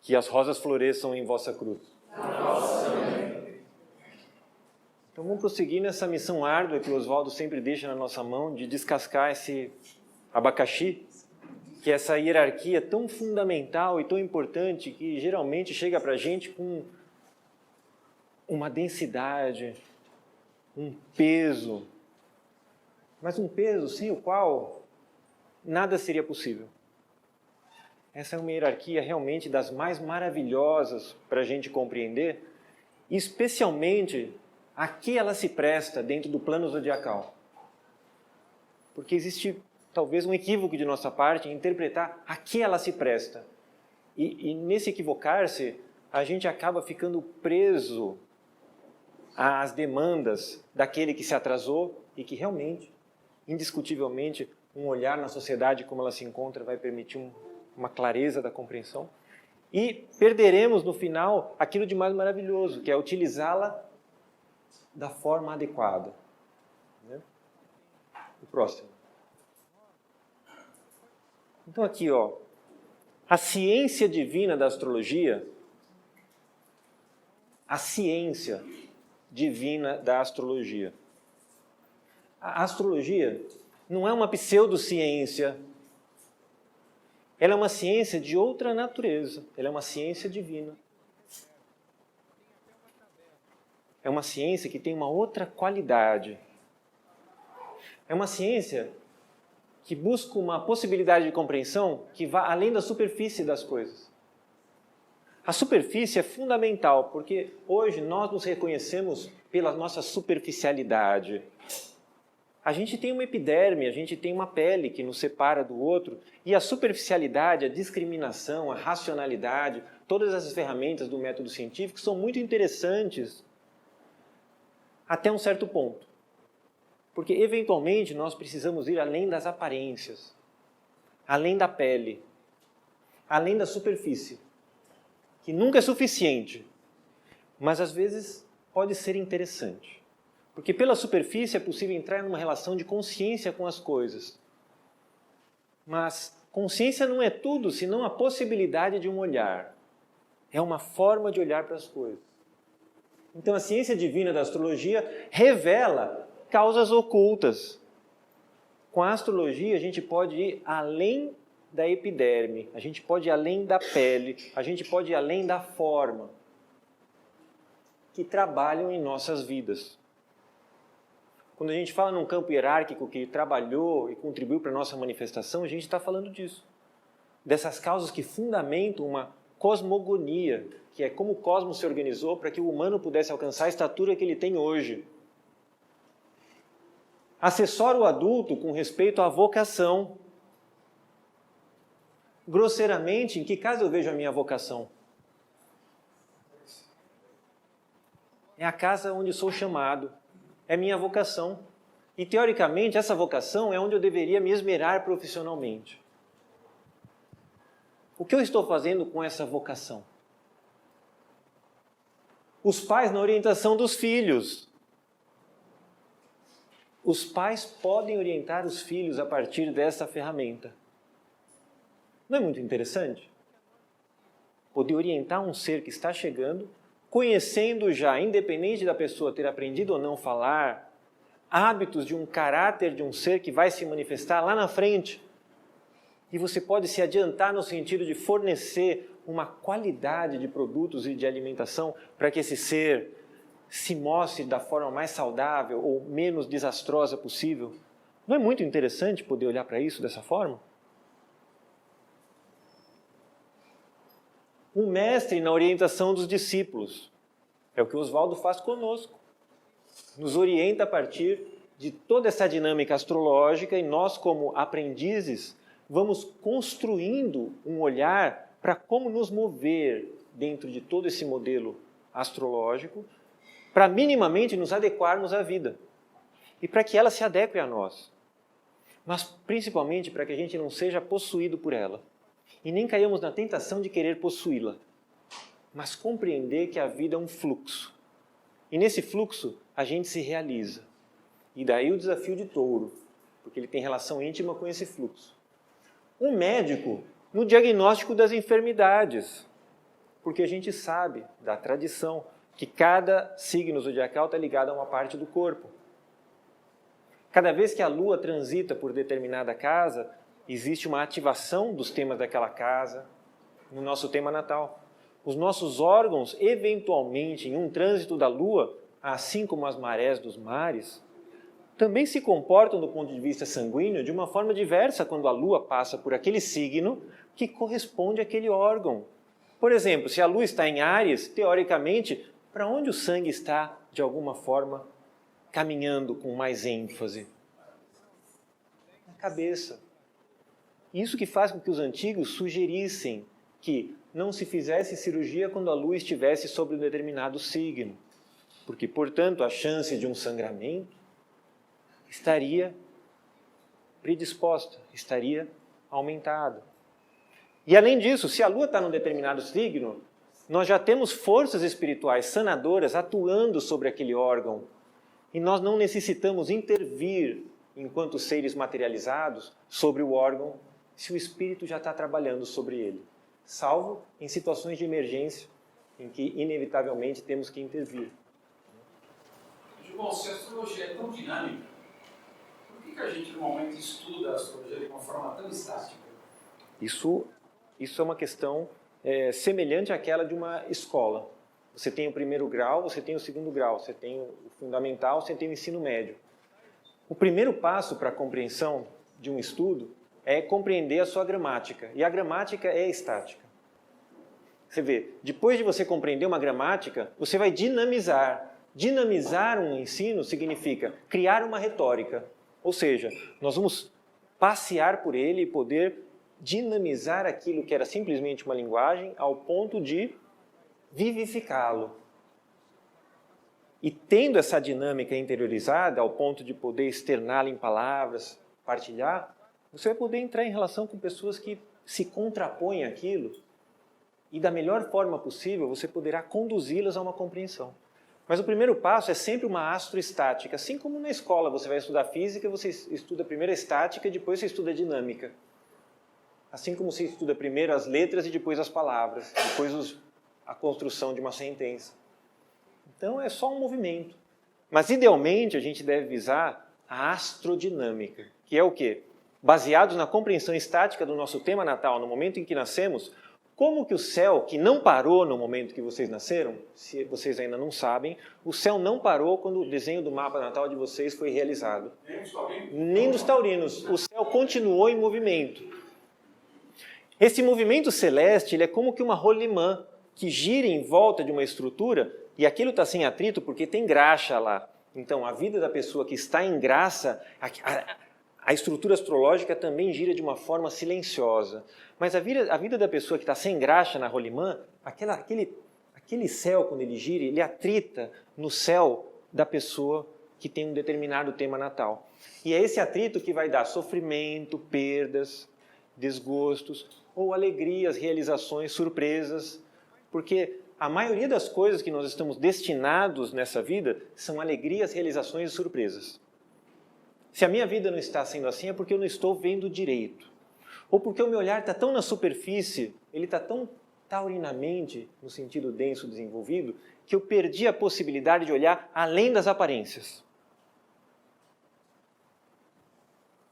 Que as rosas floresçam em vossa cruz. Então vamos prosseguir nessa missão árdua que o Oswaldo sempre deixa na nossa mão, de descascar esse abacaxi, que é essa hierarquia tão fundamental e tão importante, que geralmente chega para a gente com uma densidade, um peso, mas um peso sem o qual nada seria possível. Essa é uma hierarquia realmente das mais maravilhosas para a gente compreender, especialmente a que ela se presta dentro do plano zodiacal. Porque existe talvez um equívoco de nossa parte em interpretar a que ela se presta. E nesse equivocar-se, a gente acaba ficando preso às demandas daquele que se atrasou e que realmente, indiscutivelmente, um olhar na sociedade como ela se encontra vai permitir uma clareza da compreensão. E perderemos, no final, aquilo de mais maravilhoso, que é utilizá-la da forma adequada. O próximo. Então aqui, ó, a ciência divina da astrologia, a ciência divina da astrologia. A astrologia não é uma pseudociência, ela é uma ciência de outra natureza, ela é uma ciência divina. É uma ciência que tem uma outra qualidade. É uma ciência que busca uma possibilidade de compreensão que vá além da superfície das coisas. A superfície é fundamental, porque hoje nós nos reconhecemos pela nossa superficialidade. A gente tem uma epiderme, a gente tem uma pele que nos separa do outro, e a superficialidade, a discriminação, a racionalidade, todas essas ferramentas do método científico são muito interessantes até um certo ponto. Porque, eventualmente, nós precisamos ir além das aparências, além da pele, além da superfície, que nunca é suficiente, mas às vezes pode ser interessante. Porque pela superfície é possível entrar numa relação de consciência com as coisas. Mas consciência não é tudo, senão a possibilidade de um olhar. É uma forma de olhar para as coisas. Então a ciência divina da astrologia revela causas ocultas. Com a astrologia a gente pode ir além da epiderme, a gente pode ir além da pele, a gente pode ir além da forma, que trabalham em nossas vidas. Quando a gente fala num campo hierárquico que trabalhou e contribuiu para a nossa manifestação, a gente está falando disso. Dessas causas que fundamentam uma cosmogonia, que é como o cosmos se organizou para que o humano pudesse alcançar a estatura que ele tem hoje. Assessora o adulto com respeito à vocação. Grosseiramente, em que caso eu vejo a minha vocação? É a casa onde sou chamado. É minha vocação. E, teoricamente, essa vocação é onde eu deveria me esmerar profissionalmente. O que eu estou fazendo com essa vocação? Os pais na orientação dos filhos. Os pais podem orientar os filhos a partir dessa ferramenta. Não é muito interessante? Poder orientar um ser que está chegando, conhecendo já, independente da pessoa ter aprendido ou não falar, hábitos de um caráter de um ser que vai se manifestar lá na frente. E você pode se adiantar no sentido de fornecer uma qualidade de produtos e de alimentação para que esse ser se mostre da forma mais saudável ou menos desastrosa possível. Não é muito interessante poder olhar para isso dessa forma? Um mestre na orientação dos discípulos. É o que Oswaldo faz conosco. Nos orienta a partir de toda essa dinâmica astrológica e nós, como aprendizes, vamos construindo um olhar para como nos mover dentro de todo esse modelo astrológico, para minimamente nos adequarmos à vida e para que ela se adeque a nós. Mas principalmente para que a gente não seja possuído por ela. E nem caiamos na tentação de querer possuí-la, mas compreender que a vida é um fluxo. E nesse fluxo, a gente se realiza. E daí o desafio de Touro, porque ele tem relação íntima com esse fluxo. Um médico no diagnóstico das enfermidades. Porque a gente sabe, da tradição, que cada signo zodiacal está ligado a uma parte do corpo. Cada vez que a Lua transita por determinada casa, existe uma ativação dos temas daquela casa no nosso tema natal. Os nossos órgãos, eventualmente, em um trânsito da Lua, assim como as marés dos mares, também se comportam do ponto de vista sanguíneo de uma forma diversa quando a Lua passa por aquele signo que corresponde àquele órgão. Por exemplo, se a Lua está em Áries, teoricamente, para onde o sangue está, de alguma forma, caminhando com mais ênfase? Na cabeça. Isso que faz com que os antigos sugerissem que não se fizesse cirurgia quando a Lua estivesse sobre um determinado signo, porque, portanto, a chance de um sangramento estaria predisposta, estaria aumentada. E, além disso, se a Lua está num determinado signo, nós já temos forças espirituais sanadoras atuando sobre aquele órgão, e nós não necessitamos intervir, enquanto seres materializados, sobre o órgão, se o espírito já está trabalhando sobre ele, salvo em situações de emergência, em que, inevitavelmente, temos que intervir. João, se a astrologia é tão dinâmica, por que a gente normalmente estuda a astrologia de uma forma tão estática? Isso é uma questão semelhante àquela de uma escola. Você tem o primeiro grau, você tem o segundo grau, você tem o fundamental, você tem o ensino médio. O primeiro passo para a compreensão de um estudo é compreender a sua gramática. E a gramática é estática. Você vê, depois de você compreender uma gramática, você vai dinamizar. Dinamizar um ensino significa criar uma retórica. Ou seja, nós vamos passear por ele e poder dinamizar aquilo que era simplesmente uma linguagem ao ponto de vivificá-lo. E tendo essa dinâmica interiorizada ao ponto de poder externá-la em palavras, partilhar, você vai poder entrar em relação com pessoas que se contrapõem àquilo e da melhor forma possível você poderá conduzi-las a uma compreensão. Mas o primeiro passo é sempre uma astroestática. Assim como na escola você vai estudar física, você estuda primeiro a estática e depois você estuda a dinâmica. Assim como você estuda primeiro as letras e depois as palavras, depois a construção de uma sentença. Então é só um movimento. Mas idealmente a gente deve visar a astrodinâmica, que é o quê? Baseados na compreensão estática do nosso tema natal, no momento em que nascemos, como que o céu, que não parou no momento que vocês nasceram, se vocês ainda não sabem, o céu não parou quando o desenho do mapa natal de vocês foi realizado. Nem dos taurinos. O céu continuou em movimento. Esse movimento celeste ele é como que uma rolimã que gira em volta de uma estrutura e aquilo está sem atrito porque tem graxa lá. Então, a vida da pessoa que está em graça, a estrutura astrológica também gira de uma forma silenciosa. Mas a vida da pessoa que está sem graxa na rolimã, aquele céu, quando ele gira, ele atrita no céu da pessoa que tem um determinado tema natal. E é esse atrito que vai dar sofrimento, perdas, desgostos, ou alegrias, realizações, surpresas. Porque a maioria das coisas que nós estamos destinados nessa vida são alegrias, realizações e surpresas. Se a minha vida não está sendo assim, é porque eu não estou vendo direito. Ou porque o meu olhar está tão na superfície, ele está tão taurinamente, no sentido denso desenvolvido, que eu perdi a possibilidade de olhar além das aparências.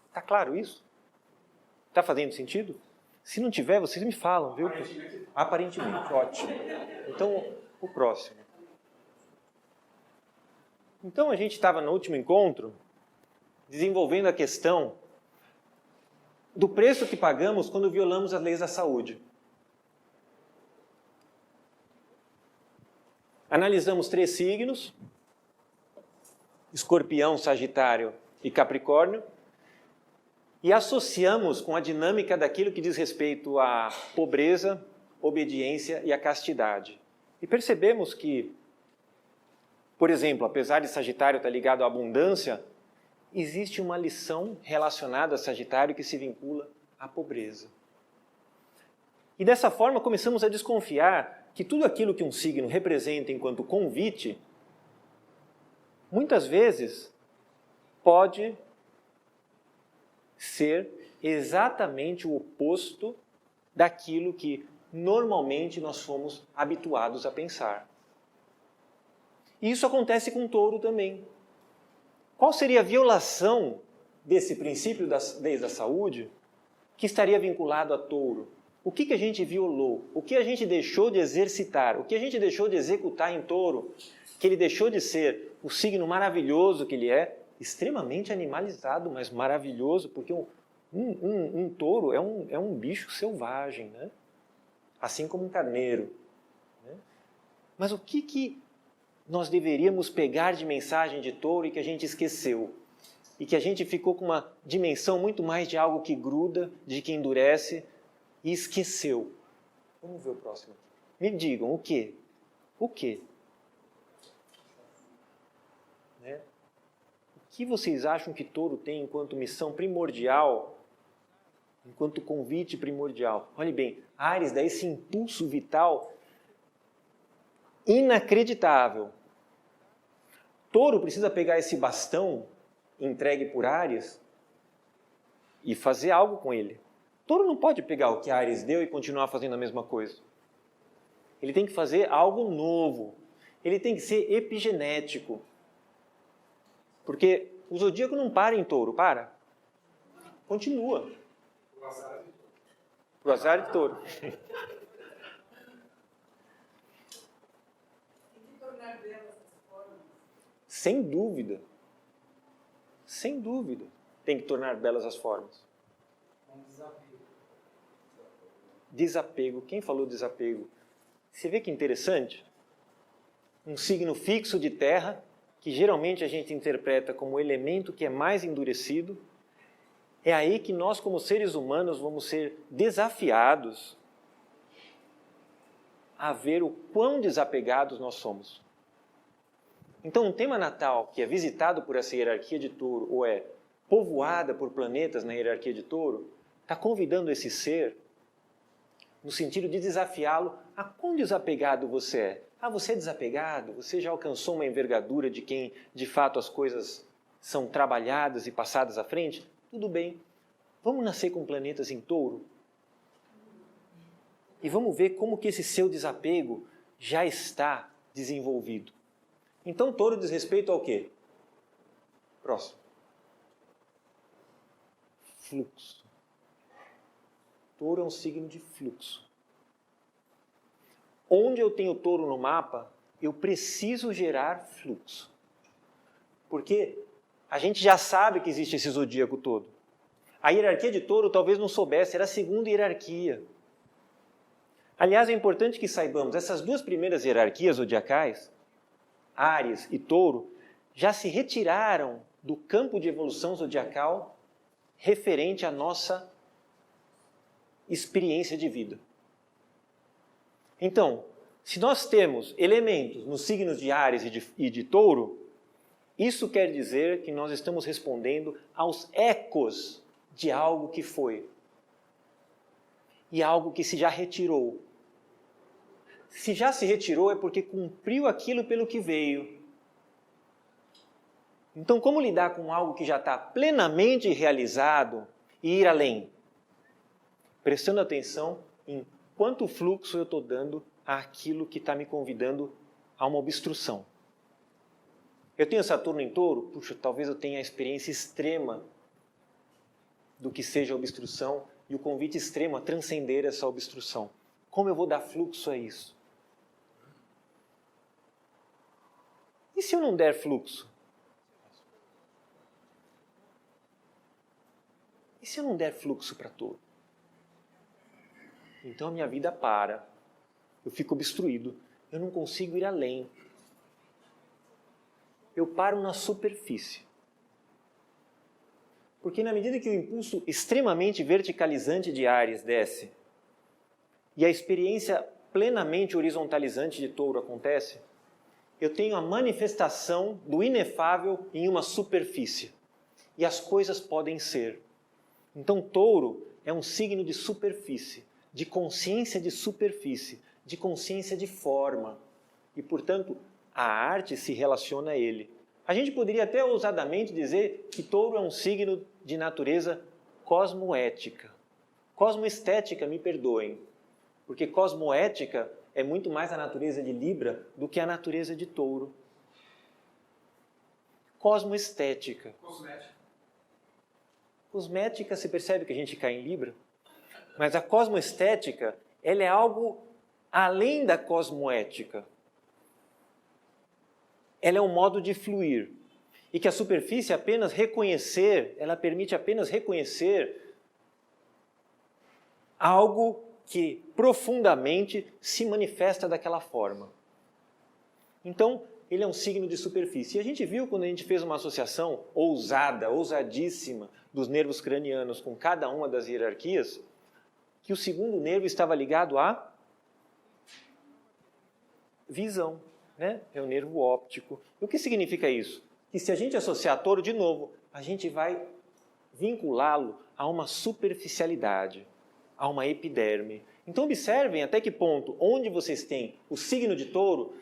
Está claro isso? Está fazendo sentido? Se não tiver, vocês me falam, viu? Aparentemente, ótimo. Então, o próximo. Então, a gente estava no último encontro desenvolvendo a questão do preço que pagamos quando violamos as leis da saúde. Analisamos 3 signos, Escorpião, Sagitário e Capricórnio, e associamos com a dinâmica daquilo que diz respeito à pobreza, obediência e à castidade. E percebemos que, por exemplo, apesar de Sagitário estar ligado à abundância, existe uma lição relacionada a Sagitário que se vincula à pobreza. E dessa forma começamos a desconfiar que tudo aquilo que um signo representa enquanto convite, muitas vezes pode ser exatamente o oposto daquilo que normalmente nós fomos habituados a pensar. E isso acontece com o touro também. Qual seria a violação desse princípio das leis da saúde que estaria vinculado a touro? O que a gente violou? O que a gente deixou de exercitar? O que a gente deixou de executar em touro? Que ele deixou de ser o signo maravilhoso que ele é, extremamente animalizado, mas maravilhoso, porque um touro é um bicho selvagem, né? Assim como um carneiro. Né? Mas o que nós deveríamos pegar de mensagem de touro e que a gente esqueceu? E que a gente ficou com uma dimensão muito mais de algo que gruda, de que endurece, e esqueceu. Vamos ver o próximo. Me digam, o quê? O quê? Né? O que vocês acham que touro tem enquanto missão primordial, enquanto convite primordial? Olhe bem, Áries dá esse impulso vital inacreditável. Touro precisa pegar esse bastão entregue por Áries e fazer algo com ele. Touro não pode pegar o que Áries deu e continuar fazendo a mesma coisa. Ele tem que fazer algo novo. Ele tem que ser epigenético. Porque o zodíaco não para em touro, para. Continua. Pro azar de touro. Tem que tornar belas as formas. Sem dúvida. Sem dúvida. Tem que tornar belas as formas. Desapego. Quem falou desapego? Você vê que interessante? Um signo fixo de terra, que geralmente a gente interpreta como o elemento que é mais endurecido, é aí que nós, como seres humanos, vamos ser desafiados a ver o quão desapegados nós somos. Então, um tema natal que é visitado por essa hierarquia de touro, ou é povoada por planetas na hierarquia de touro, está convidando esse ser no sentido de desafiá-lo a quão desapegado você é. Ah, você é desapegado? Você já alcançou uma envergadura de quem, de fato, as coisas são trabalhadas e passadas à frente? Tudo bem. Vamos nascer com planetas em touro? E vamos ver como que esse seu desapego já está desenvolvido. Então, touro diz respeito ao quê? Próximo. Fluxo. Touro é um signo de fluxo. Onde eu tenho touro no mapa, eu preciso gerar fluxo. Porque a gente já sabe que existe esse zodíaco todo. A hierarquia de touro talvez não soubesse, era a segunda hierarquia. Aliás, é importante que saibamos, essas duas primeiras hierarquias zodiacais, Áries e Touro, já se retiraram do campo de evolução zodiacal referente à nossa experiência de vida. Então, se nós temos elementos nos signos de Áries e de Touro, isso quer dizer que nós estamos respondendo aos ecos de algo que foi e algo que se já retirou. Se já se retirou é porque cumpriu aquilo pelo que veio. Então, como lidar com algo que já está plenamente realizado e ir além? Prestando atenção em quanto fluxo eu estou dando àquilo que está me convidando a uma obstrução. Eu tenho Saturno em Touro? Puxa, talvez eu tenha a experiência extrema do que seja a obstrução e o convite extremo a transcender essa obstrução. Como eu vou dar fluxo a isso? E se eu não der fluxo? E se eu não der fluxo para Touro? Então a minha vida para, eu fico obstruído, eu não consigo ir além. Eu paro na superfície. Porque na medida que o impulso extremamente verticalizante de Áries desce e a experiência plenamente horizontalizante de Touro acontece, eu tenho a manifestação do inefável em uma superfície. E as coisas podem ser. Então Touro é um signo de superfície, de consciência de superfície, de consciência de forma. E, portanto, a arte se relaciona a ele. A gente poderia até ousadamente dizer que Touro é um signo de natureza cosmoética. Cosmoestética, me perdoem. porque cosmoética é muito mais a natureza de Libra do que a natureza de Touro. Cosmoestética. Cosmética. Cosmética, você percebe que a gente cai em Libra? Mas a cosmoestética, ela é algo além da cosmoética. Ela é um modo de fluir. E que a superfície apenas reconhecer, ela permite apenas reconhecer algo que profundamente se manifesta daquela forma. Então, ele é um signo de superfície. E a gente viu quando a gente fez uma associação ousada, ousadíssima, dos nervos cranianos com cada uma das hierarquias, que o segundo nervo estava ligado à visão, né? É o nervo óptico. E o que significa isso? Que se a gente associar Touro de novo, a gente vai vinculá-lo a uma superficialidade, a uma epiderme. Então observem até que ponto, onde vocês têm o signo de Touro,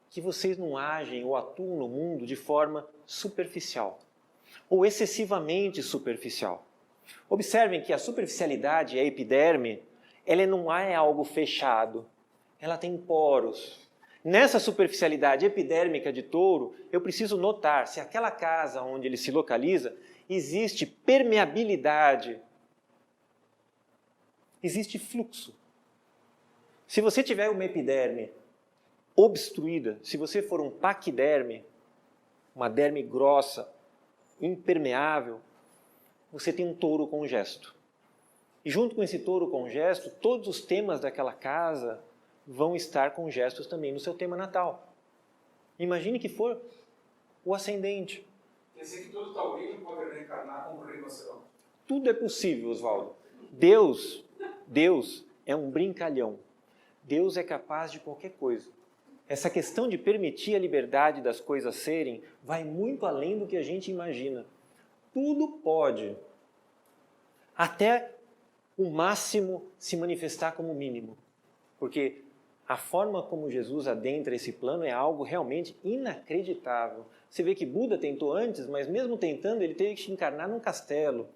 que vocês não agem ou atuam no mundo de forma superficial, ou excessivamente superficial. Observem que a superficialidade, a epiderme, ela não é algo fechado, ela tem poros. Nessa superficialidade epidérmica de Touro, eu preciso notar se aquela casa onde ele se localiza existe permeabilidade, existe fluxo. Se você tiver uma epiderme obstruída, se você for um paquiderme, uma derme grossa, impermeável, você tem um touro congesto. E junto com esse touro congesto, todos os temas daquela casa vão estar congestos também no seu tema natal. Imagine que for o ascendente. Quer dizer que todo taurino pode reencarnar como rinoceronte. Tudo é possível, Oswaldo. Deus é um brincalhão. Deus é capaz de qualquer coisa. Essa questão de permitir a liberdade das coisas serem vai muito além do que a gente imagina. Tudo pode. Até o máximo se manifestar como o mínimo. Porque a forma como Jesus adentra esse plano é algo realmente inacreditável. Você vê que Buda tentou antes, mas mesmo tentando, ele teve que se encarnar num castelo,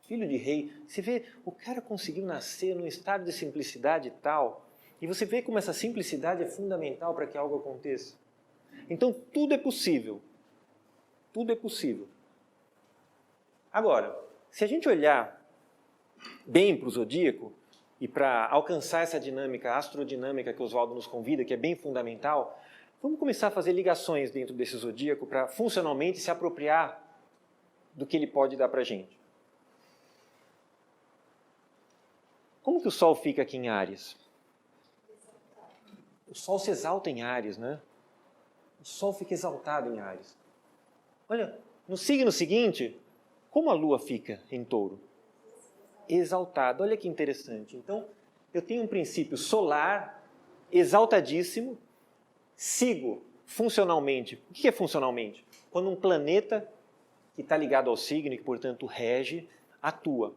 filho de rei. Você vê, o cara conseguiu nascer num estado de simplicidade tal, e você vê como essa simplicidade é fundamental para que algo aconteça. Então, tudo é possível. Tudo é possível. Agora, se a gente olhar bem para o zodíaco, e para alcançar essa dinâmica astrodinâmica que o Oswaldo nos convida, que é bem fundamental, vamos começar a fazer ligações dentro desse zodíaco para funcionalmente se apropriar do que ele pode dar para a gente. Como que o Sol fica aqui em Áries? O Sol se exalta em Áries, né? O Sol fica exaltado em Áries. Olha, no signo seguinte, como a Lua fica em Touro? Exaltado. Olha que interessante. Então, eu tenho um princípio solar exaltadíssimo, sigo funcionalmente. O que é funcionalmente? Quando um planeta que está ligado ao signo e que, portanto, rege, atua.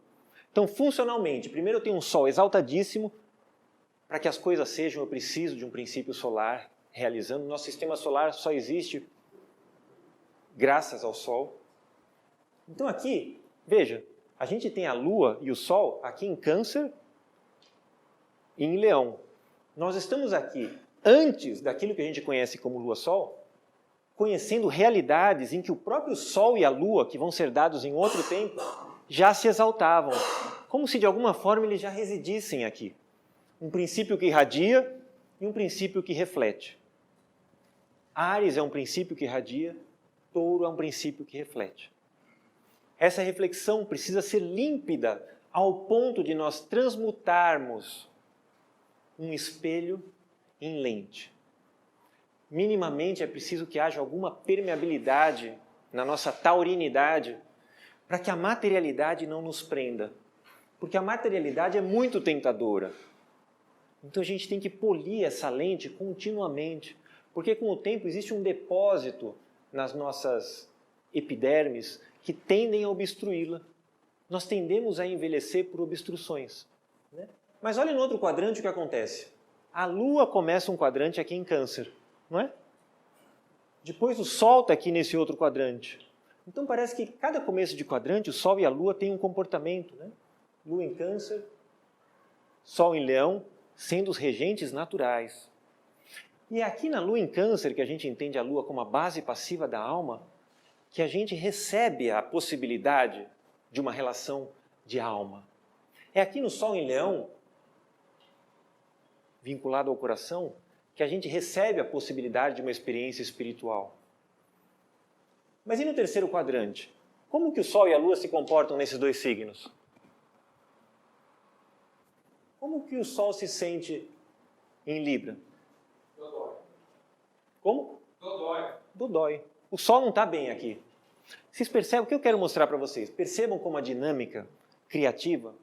Então, funcionalmente, primeiro eu tenho um Sol exaltadíssimo. Para que as coisas sejam, eu preciso de um princípio solar realizando. Nosso sistema solar só existe graças ao Sol. Então aqui, veja, a gente tem a Lua e o Sol aqui em Câncer e em Leão. Nós estamos aqui, antes daquilo que a gente conhece como Lua-Sol, conhecendo realidades em que o próprio Sol e a Lua, que vão ser dados em outro tempo, já se exaltavam, como se de alguma forma eles já residissem aqui. Um princípio que irradia e um princípio que reflete. Áries é um princípio que irradia, Touro é um princípio que reflete. Essa reflexão precisa ser límpida ao ponto de nós transmutarmos um espelho em lente. Minimamente é preciso que haja alguma permeabilidade na nossa taurinidade para que a materialidade não nos prenda. Porque a materialidade é muito tentadora. Então a gente tem que polir essa lente continuamente, porque com o tempo existe um depósito nas nossas epidermes que tendem a obstruí-la. Nós tendemos a envelhecer por obstruções, né? Mas olha no outro quadrante o que acontece. A Lua começa um quadrante aqui em Câncer, não é? Depois o Sol está aqui nesse outro quadrante. Então parece que cada começo de quadrante, o Sol e a Lua têm um comportamento, né? Lua em Câncer, Sol em Leão, sendo os regentes naturais. E é aqui na Lua em Câncer, que a gente entende a Lua como a base passiva da alma, que a gente recebe a possibilidade de uma relação de alma. É aqui no Sol em Leão, vinculado ao coração, que a gente recebe a possibilidade de uma experiência espiritual. Mas e no terceiro quadrante? Como que o Sol e a Lua se comportam nesses dois signos? Como que o Sol se sente em Libra? Dodói. Como? Dodói. Dodói. O Sol não está bem aqui. Vocês percebem o que eu quero mostrar para vocês? Percebam como a dinâmica criativa,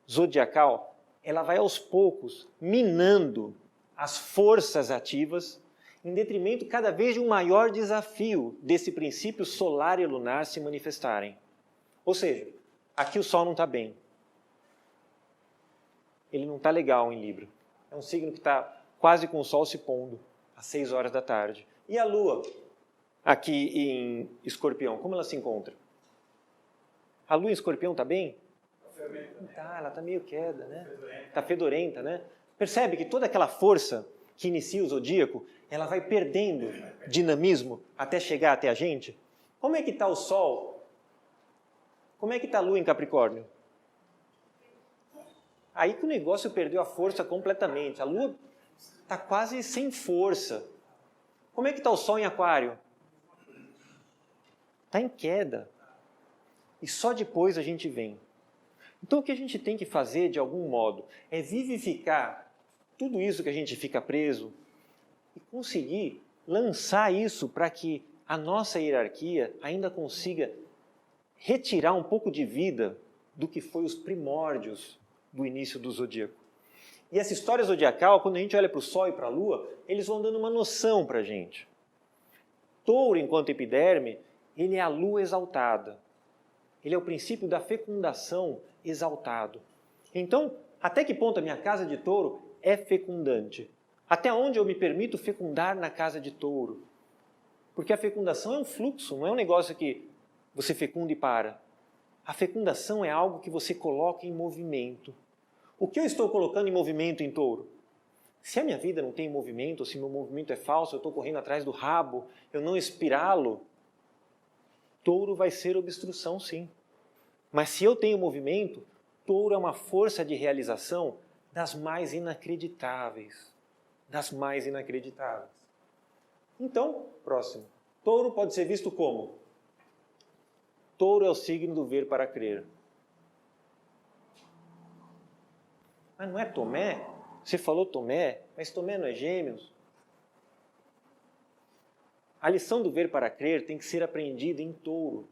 zodiacal, ela vai aos poucos minando as forças ativas em detrimento cada vez de um maior desafio desse princípio solar e lunar se manifestarem. Ou seja, aqui o Sol não está bem. Ele não está legal em Libra. É um signo que está quase com o Sol se pondo, às 6 horas da tarde. E a Lua, aqui em Escorpião, como ela se encontra? A Lua em Escorpião está bem? Não tá, ela está meio queda, né? Está fedorenta, né? Percebe que toda aquela força que inicia o zodíaco, ela vai perdendo dinamismo até chegar até a gente? Como é que está o Sol? Como é que está a Lua em Capricórnio? Aí que o negócio perdeu a força completamente. A Lua está quase sem força. Como é que está o Sol em Aquário? Está em queda. E só depois a gente vem. Então o que a gente tem que fazer, de algum modo, é vivificar tudo isso que a gente fica preso e conseguir lançar isso para que a nossa hierarquia ainda consiga retirar um pouco de vida do que foi os primórdios do início do zodíaco. E essa história zodiacal, quando a gente olha para o Sol e para a Lua, eles vão dando uma noção para a gente. Touro, enquanto epiderme, ele é a Lua exaltada. Ele é o princípio da fecundação exaltado. Então, até que ponto a minha casa de Touro é fecundante? Até onde eu me permito fecundar na casa de Touro? Porque a fecundação é um fluxo, não é um negócio que você fecunda e para. A fecundação é algo que você coloca em movimento. O que eu estou colocando em movimento em Touro? Se a minha vida não tem movimento, ou se meu movimento é falso, eu estou correndo atrás do rabo, eu não espiralo, Touro vai ser obstrução, sim. Mas se eu tenho movimento, Touro é uma força de realização das mais inacreditáveis. Das mais inacreditáveis. Então, próximo. Touro pode ser visto como? Touro é o signo do ver para crer. Mas não é Tomé? Você falou Tomé, mas Tomé não é Gêmeos? A lição do ver para crer tem que ser aprendida em Touro.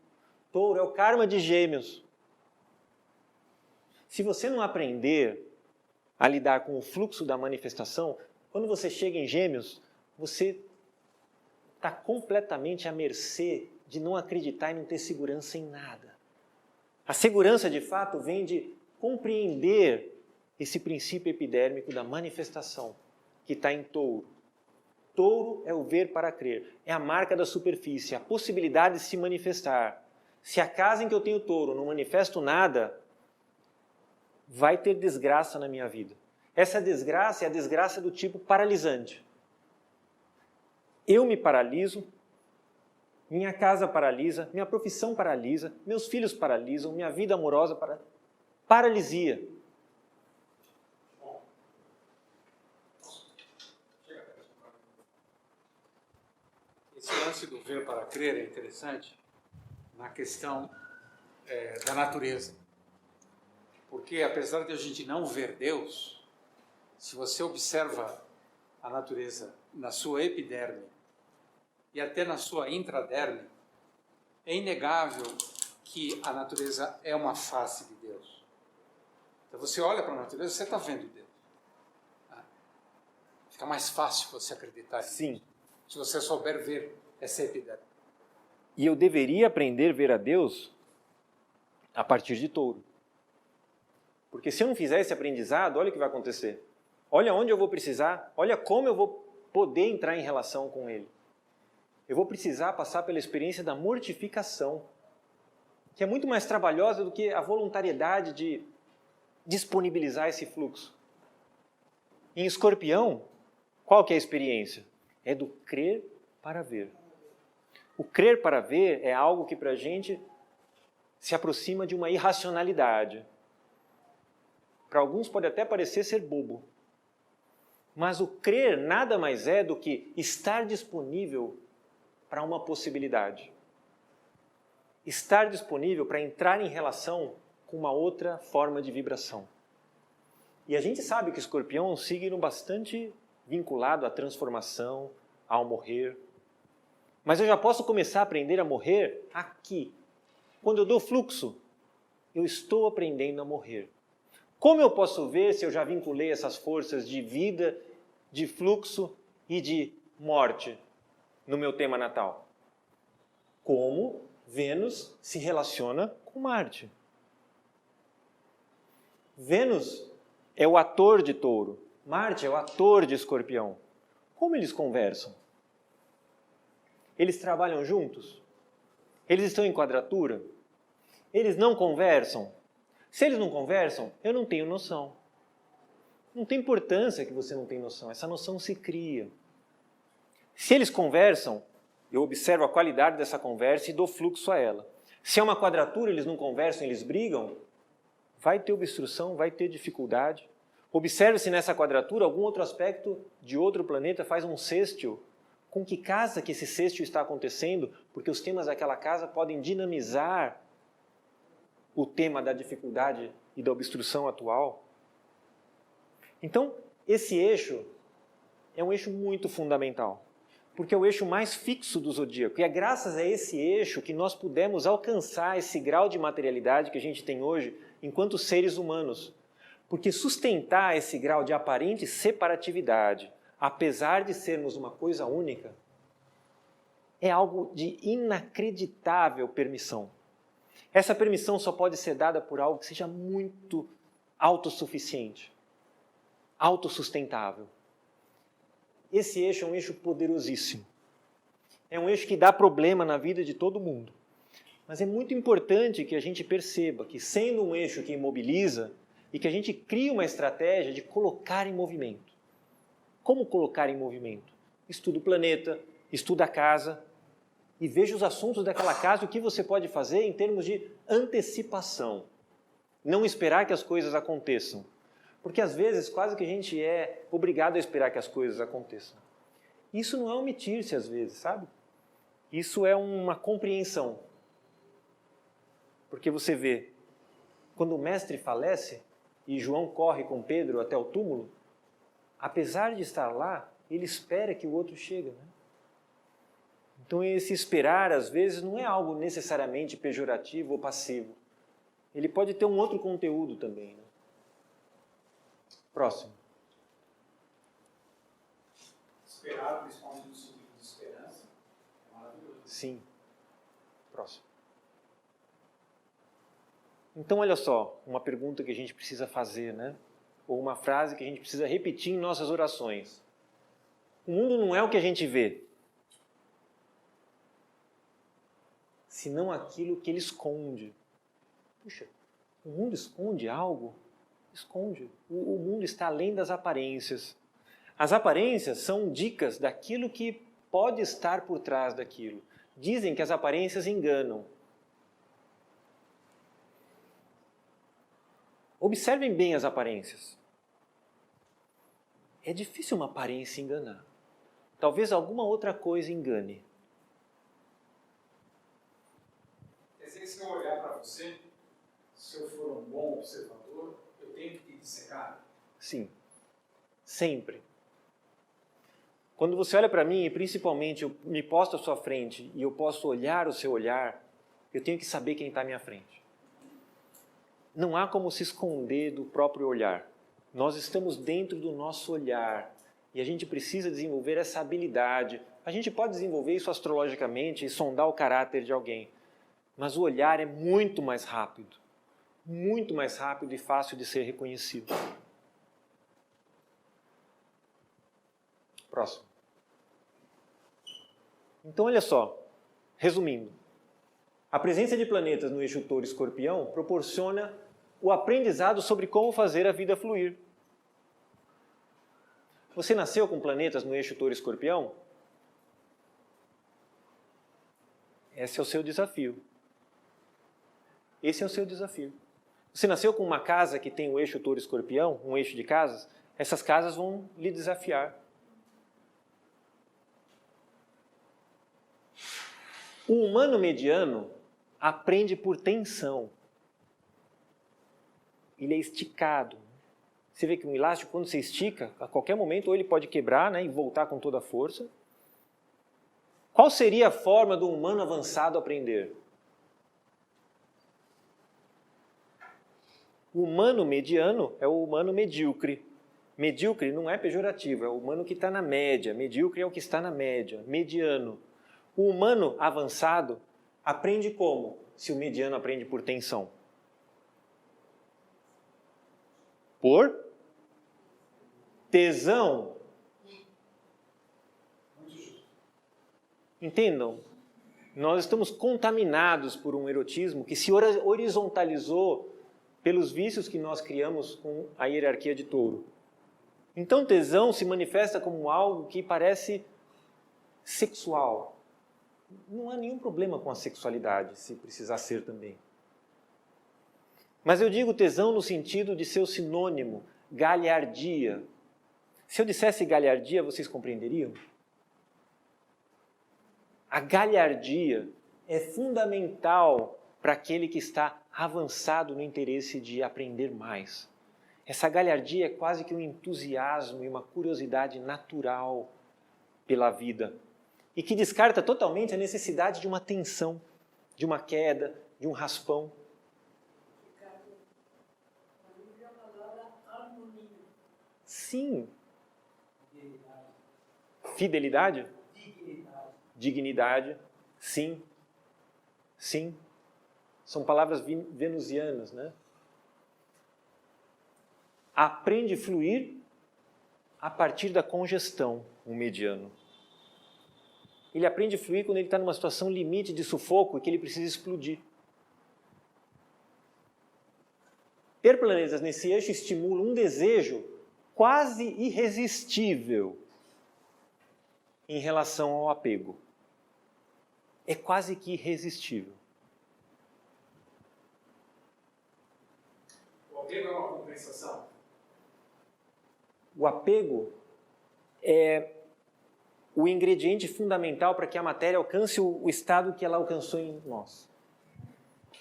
Touro é o karma de Gêmeos. Se você não aprender a lidar com o fluxo da manifestação, quando você chega em Gêmeos, você está completamente à mercê de não acreditar e não ter segurança em nada. A segurança, de fato, vem de compreender esse princípio epidérmico da manifestação, que está em Touro. Touro é o ver para crer, é a marca da superfície, a possibilidade de se manifestar. Se a casa em que eu tenho Touro não manifesto nada, vai ter desgraça na minha vida. Essa desgraça é a desgraça do tipo paralisante. Eu me paraliso, minha casa paralisa, minha profissão paralisa, meus filhos paralisam, minha vida amorosa paralisia. Esse lance do ver para crer é interessante na questão da natureza. Porque apesar de a gente não ver Deus, se você observa a natureza na sua epiderme e até na sua intraderme, é inegável que a natureza é uma face de Deus. Então você olha para a natureza, você está vendo Deus. Fica mais fácil você acreditar nisso. Sim. Se você souber ver essa epiderme. E eu deveria aprender a ver a Deus a partir de Touro. Porque se eu não fizer esse aprendizado, olha o que vai acontecer. Olha onde eu vou precisar, olha como eu vou poder entrar em relação com Ele. Eu vou precisar passar pela experiência da mortificação, que é muito mais trabalhosa do que a voluntariedade de disponibilizar esse fluxo. Em Escorpião, qual que é a experiência? É do crer para ver. O crer para ver é algo que para a gente se aproxima de uma irracionalidade. Para alguns pode até parecer ser bobo. Mas o crer nada mais é do que estar disponível para uma possibilidade. Estar disponível para entrar em relação com uma outra forma de vibração. E a gente sabe que Escorpião é um signo bastante vinculado à transformação, ao morrer. Mas eu já posso começar a aprender a morrer aqui. Quando eu dou fluxo, eu estou aprendendo a morrer. Como eu posso ver se eu já vinculei essas forças de vida, de fluxo e de morte no meu tema natal? Como Vênus se relaciona com Marte. Vênus é o ator de Touro, Marte é o ator de Escorpião. Como eles conversam? Eles trabalham juntos? Eles estão em quadratura? Eles não conversam? Se eles não conversam, eu não tenho noção. Não tem importância que você não tenha noção, essa noção se cria. Se eles conversam, eu observo a qualidade dessa conversa e dou fluxo a ela. Se é uma quadratura, eles não conversam, eles brigam, vai ter obstrução, vai ter dificuldade. Observe se nessa quadratura algum outro aspecto de outro planeta faz um sextil. Com que casa que esse sextil está acontecendo? Porque os temas daquela casa podem dinamizar o tema da dificuldade e da obstrução atual. Então, esse eixo é um eixo muito fundamental, porque é o eixo mais fixo do zodíaco. E é graças a esse eixo que nós pudemos alcançar esse grau de materialidade que a gente tem hoje enquanto seres humanos. Porque sustentar esse grau de aparente separatividade, apesar de sermos uma coisa única, é algo de inacreditável permissão. Essa permissão só pode ser dada por algo que seja muito autossuficiente, autossustentável. Esse eixo é um eixo poderosíssimo. É um eixo que dá problema na vida de todo mundo. Mas é muito importante que a gente perceba que, sendo um eixo que imobiliza, e que a gente crie uma estratégia de colocar em movimento. Como colocar em movimento? Estuda o planeta, estuda a casa e veja os assuntos daquela casa e o que você pode fazer em termos de antecipação. Não esperar que as coisas aconteçam. Porque às vezes quase que a gente é obrigado a esperar que as coisas aconteçam. Isso não é omitir-se às vezes, sabe? Isso é uma compreensão. Porque você vê, quando o mestre falece, e João corre com Pedro até o túmulo, apesar de estar lá, ele espera que o outro chegue. Né? Então esse esperar, às vezes, não é algo necessariamente pejorativo ou passivo. Ele pode ter um outro conteúdo também. Né? Próximo. Esperar, principalmente no sentido de esperança, é maravilhoso. Sim. Próximo. Então, olha só, uma pergunta que a gente precisa fazer, né? Ou uma frase que a gente precisa repetir em nossas orações. O mundo não é o que a gente vê, senão aquilo que ele esconde. Puxa, o mundo esconde algo? Esconde. O mundo está além das aparências. As aparências são dicas daquilo que pode estar por trás daquilo. Dizem que as aparências enganam. Observem bem as aparências. É difícil uma aparência enganar. Talvez alguma outra coisa engane. Quer dizer que se eu olhar para você, se eu for um bom observador, eu tenho que te dissecar? Sim. Sempre. Quando você olha para mim, e principalmente eu me posto à sua frente e eu posso olhar o seu olhar, eu tenho que saber quem está à minha frente. Não há como se esconder do próprio olhar. Nós estamos dentro do nosso olhar e a gente precisa desenvolver essa habilidade. A gente pode desenvolver isso astrologicamente e sondar o caráter de alguém, mas o olhar é muito mais rápido e fácil de ser reconhecido. Próximo. Então, olha só, resumindo. A presença de planetas no eixo Touro-Escorpião proporciona o aprendizado sobre como fazer a vida fluir. Você nasceu com planetas no eixo Touro-Escorpião? Esse é o seu desafio. Esse é o seu desafio. Você nasceu com uma casa que tem o eixo Touro-Escorpião, um eixo de casas, essas casas vão lhe desafiar. O humano mediano aprende por tensão. Ele é esticado. Você vê que um elástico, quando você estica, a qualquer momento, ou ele pode quebrar, né, e voltar com toda a força. Qual seria a forma do humano avançado aprender? O humano mediano é o humano medíocre. Medíocre não é pejorativo, é o humano que está na média. Medíocre é o que está na média. Mediano. O humano avançado aprende como? Se o mediano aprende por tensão. Por tesão. Entendam, nós estamos contaminados por um erotismo que se horizontalizou pelos vícios que nós criamos com a hierarquia de Touro. Então, tesão se manifesta como algo que parece sexual. Não há nenhum problema com a sexualidade, se precisar ser também. Mas eu digo tesão no sentido de seu sinônimo, galhardia. Se eu dissesse galhardia, vocês compreenderiam? A galhardia é fundamental para aquele que está avançado no interesse de aprender mais. Essa galhardia é quase que um entusiasmo e uma curiosidade natural pela vida e que descarta totalmente a necessidade de uma tensão, de uma queda, de um raspão. Sim. Fidelidade? Dignidade. Sim. Sim. São palavras venusianas, né? Aprende a fluir a partir da congestão, o mediano. Ele aprende a fluir quando ele está numa situação limite de sufoco e que ele precisa explodir. Ter planetas nesse eixo estimula um desejo quase irresistível em relação ao apego. É quase que irresistível. O apego é uma compensação? O apego é o ingrediente fundamental para que a matéria alcance o estado que ela alcançou em nós.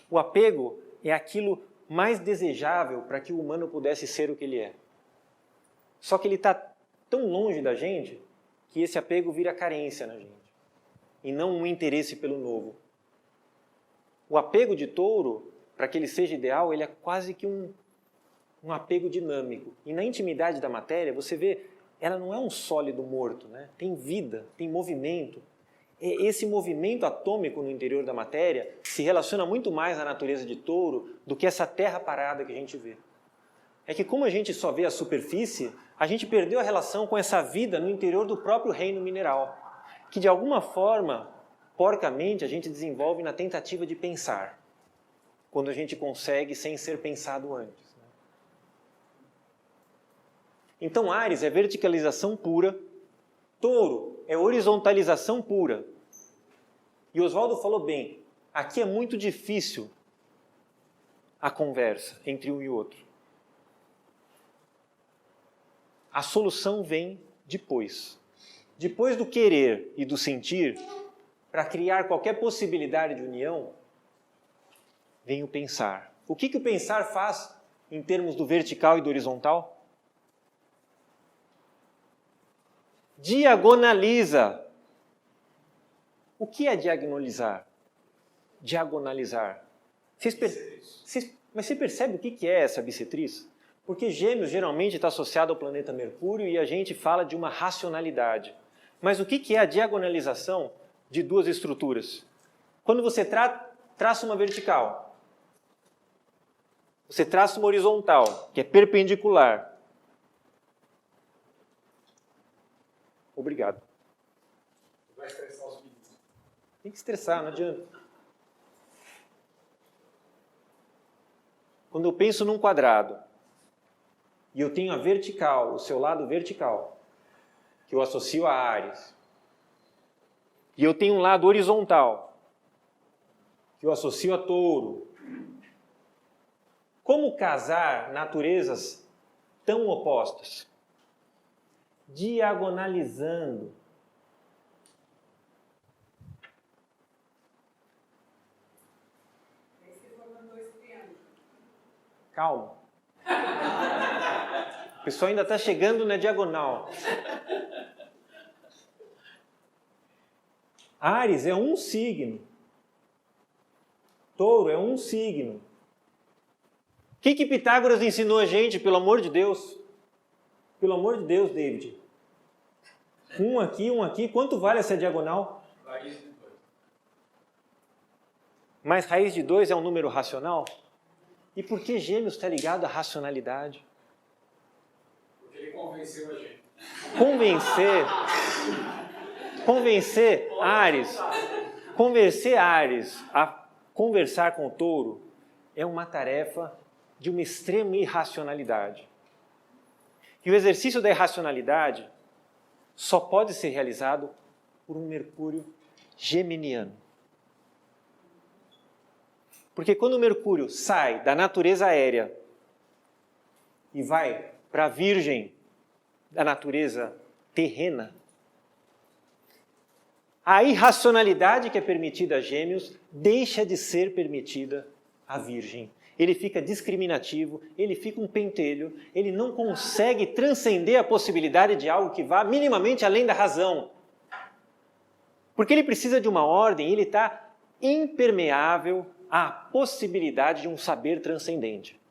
O apego é aquilo mais desejável para que o humano pudesse ser o que ele é. Só que ele está tão longe da gente que esse apego vira carência na gente, e não um interesse pelo novo. O apego de Touro, para que ele seja ideal, ele é quase que um apego dinâmico. E na intimidade da matéria, você vê, ela não é um sólido morto, né? Tem vida, tem movimento. Esse movimento atômico no interior da matéria se relaciona muito mais à natureza de Touro do que essa terra parada que a gente vê. É que como a gente só vê a superfície, a gente perdeu a relação com essa vida no interior do próprio reino mineral, que de alguma forma, porcamente, a gente desenvolve na tentativa de pensar, quando a gente consegue sem ser pensado antes. Então Áries é verticalização pura, Touro é horizontalização pura. E Oswaldo falou bem, aqui é muito difícil a conversa entre um e outro. A solução vem depois. Depois do querer e do sentir, para criar qualquer possibilidade de união, vem o pensar. O que o pensar faz em termos do vertical e do horizontal? Diagonaliza. O que é diagonalizar? Diagonalizar. Mas você percebe o que é essa bissetriz? Porque Gêmeos geralmente está associado ao planeta Mercúrio e a gente fala de uma racionalidade. Mas o que é a diagonalização de duas estruturas? Quando você traça uma vertical, você traça uma horizontal, que é perpendicular. Obrigado. Vai estressar os meninos. Tem que estressar, não adianta. Quando eu penso num quadrado, e eu tenho a vertical, o seu lado vertical, que eu associo a Áries. E eu tenho um lado horizontal, que eu associo a Touro. Como casar naturezas tão opostas? Diagonalizando. Aí você formando dois triângulos. Calma. O pessoal ainda está chegando na diagonal. Áries é um signo. Touro é um signo. O que Pitágoras ensinou a gente, pelo amor de Deus? Pelo amor de Deus, David. Um aqui. Quanto vale essa diagonal? Raiz de 2. Mas raiz de 2 é um número racional? E por que Gêmeos está ligado à racionalidade? Porque ele convenceu a gente. Convencer Áries a conversar com o Touro é uma tarefa de uma extrema irracionalidade. E o exercício da irracionalidade só pode ser realizado por um Mercúrio geminiano. Porque quando o Mercúrio sai da natureza aérea e vai para a Virgem da natureza terrena, a irracionalidade que é permitida a Gêmeos deixa de ser permitida à Virgem. Ele fica discriminativo, ele fica um pentelho, ele não consegue transcender a possibilidade de algo que vá minimamente além da razão. Porque ele precisa de uma ordem, ele está impermeável à possibilidade de um saber transcendente.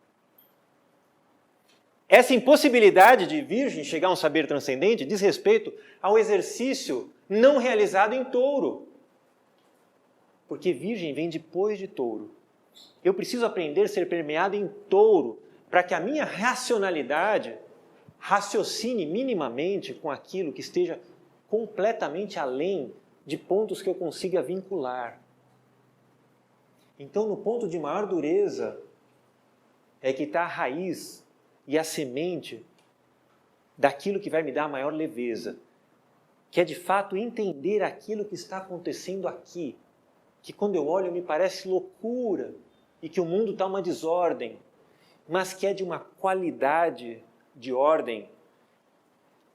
Essa impossibilidade de Virgem chegar a um saber transcendente diz respeito ao exercício não realizado em Touro. Porque Virgem vem depois de Touro. Eu preciso aprender a ser permeado em Touro para que a minha racionalidade raciocine minimamente com aquilo que esteja completamente além de pontos que eu consiga vincular. Então, no ponto de maior dureza é que está a raiz e a semente daquilo que vai me dar a maior leveza, que é de fato entender aquilo que está acontecendo aqui, que quando eu olho me parece loucura e que o mundo está uma desordem, mas que é de uma qualidade de ordem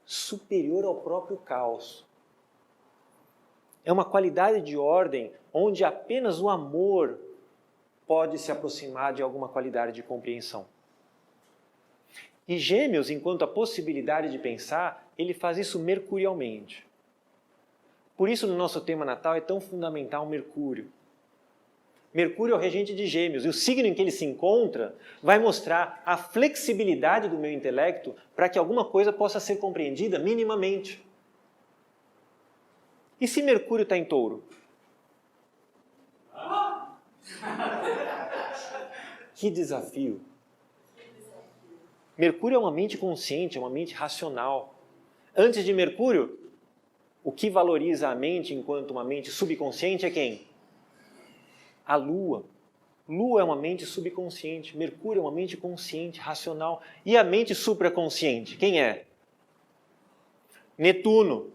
superior ao próprio caos. É uma qualidade de ordem onde apenas o amor pode se aproximar de alguma qualidade de compreensão. E Gêmeos, enquanto a possibilidade de pensar, ele faz isso mercurialmente. Por isso, no nosso tema natal, é tão fundamental Mercúrio. Mercúrio é o regente de Gêmeos, e o signo em que ele se encontra vai mostrar a flexibilidade do meu intelecto para que alguma coisa possa ser compreendida minimamente. E se Mercúrio está em Touro? Que desafio! Mercúrio é uma mente consciente, é uma mente racional. Antes de Mercúrio, o que valoriza a mente enquanto uma mente subconsciente é quem? A Lua. Lua é uma mente subconsciente, Mercúrio é uma mente consciente, racional. E a mente supraconsciente, quem é? Netuno.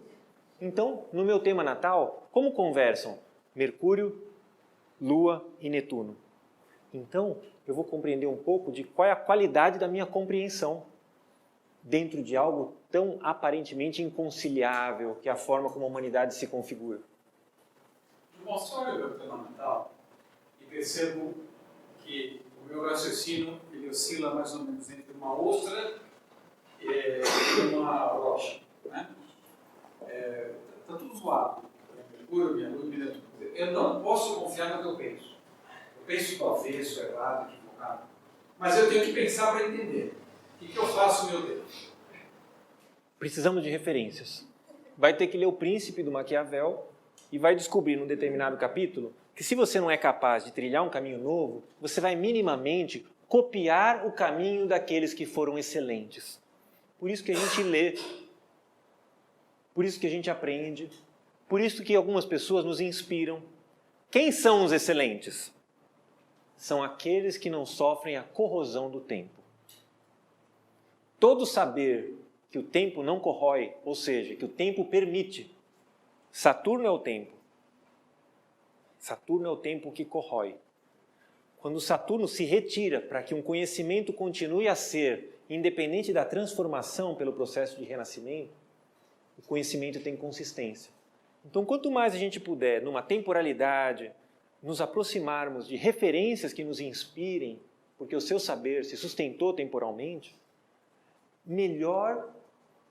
Então, no meu tema natal, como conversam Mercúrio, Lua e Netuno? Então, eu vou compreender um pouco de qual é a qualidade da minha compreensão dentro de algo tão aparentemente inconciliável, que é a forma como a humanidade se configura. Eu só olho o meu tema mental e percebo que o meu raciocínio ele oscila mais ou menos entre uma ostra e uma rocha. Né? Está tudo zoado. Mercúrio, minha lua, minha Netuno. Eu não posso confiar no que eu penso. Eu penso do avesso, errado, equivocado. Mas eu tenho que pensar para entender. O que eu faço, meu Deus? Precisamos de referências. Vai ter que ler O Príncipe do Maquiavel e vai descobrir num determinado capítulo que se você não é capaz de trilhar um caminho novo, você vai minimamente copiar o caminho daqueles que foram excelentes. Por isso que a gente lê, por isso que a gente aprende, por isso que algumas pessoas nos inspiram. Quem são os excelentes? São aqueles que não sofrem a corrosão do tempo. Todo saber que o tempo não corrói, ou seja, que o tempo permite. Saturno é o tempo. Saturno é o tempo que corrói. Quando Saturno se retira para que um conhecimento continue a ser independente da transformação pelo processo de renascimento, o conhecimento tem consistência. Então, quanto mais a gente puder, numa temporalidade, nos aproximarmos de referências que nos inspirem, porque o seu saber se sustentou temporalmente, melhor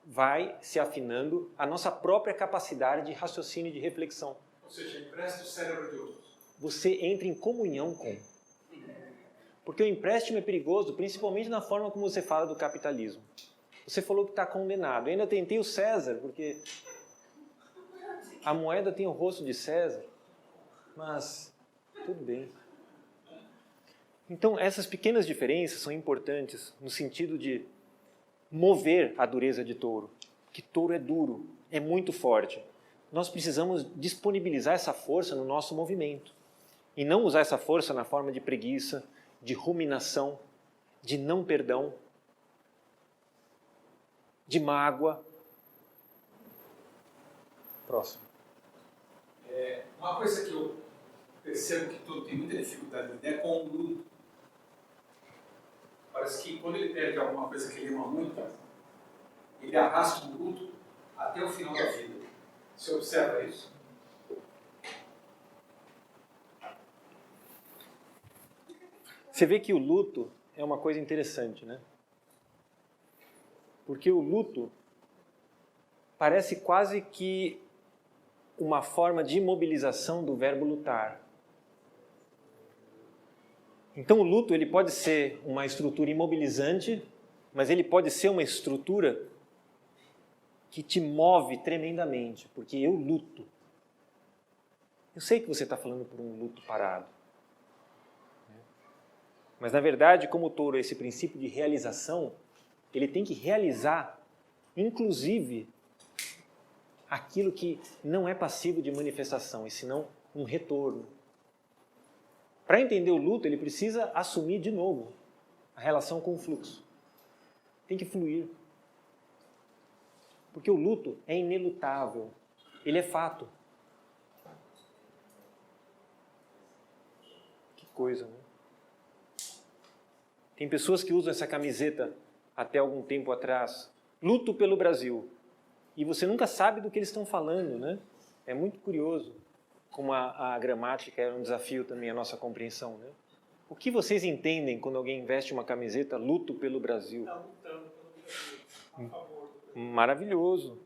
vai se afinando a nossa própria capacidade de raciocínio e de reflexão. Ou seja, empresta o cérebro de outros. Você entra em comunhão com. Porque o empréstimo é perigoso, principalmente na forma como você fala do capitalismo. Você falou que está condenado. Eu ainda tentei o César, porque a moeda tem o rosto de César, mas tudo bem. Então, essas pequenas diferenças são importantes no sentido de mover a dureza de touro. Porque touro é duro, é muito forte. Nós precisamos disponibilizar essa força no nosso movimento. E não usar essa força na forma de preguiça, de ruminação, de não perdão, de mágoa. Próximo. Uma coisa que eu percebo que todo tem muita dificuldade é com o luto. Parece que quando ele perde alguma coisa que ele ama muito, ele arrasta o luto até o final da vida. Você observa isso? Você vê que o luto é uma coisa interessante, né? Porque o luto parece quase que uma forma de imobilização do verbo lutar. Então o luto ele pode ser uma estrutura imobilizante, mas ele pode ser uma estrutura que te move tremendamente, porque eu luto. Eu sei que você está falando por um luto parado. Mas, na verdade, como o touro é esse princípio de realização, ele tem que realizar, inclusive, aquilo que não é passivo de manifestação, e senão um retorno. Para entender o luto, ele precisa assumir de novo a relação com o fluxo. Tem que fluir. Porque o luto é inelutável, ele é fato. Que coisa, né? Tem pessoas que usam essa camiseta até algum tempo atrás, luto pelo Brasil, e você nunca sabe do que eles estão falando, né? É muito curioso como a gramática era um desafio também à nossa compreensão, né? O que vocês entendem quando alguém veste uma camiseta luto pelo Brasil? Está lutando pelo Brasil, a favor. Maravilhoso.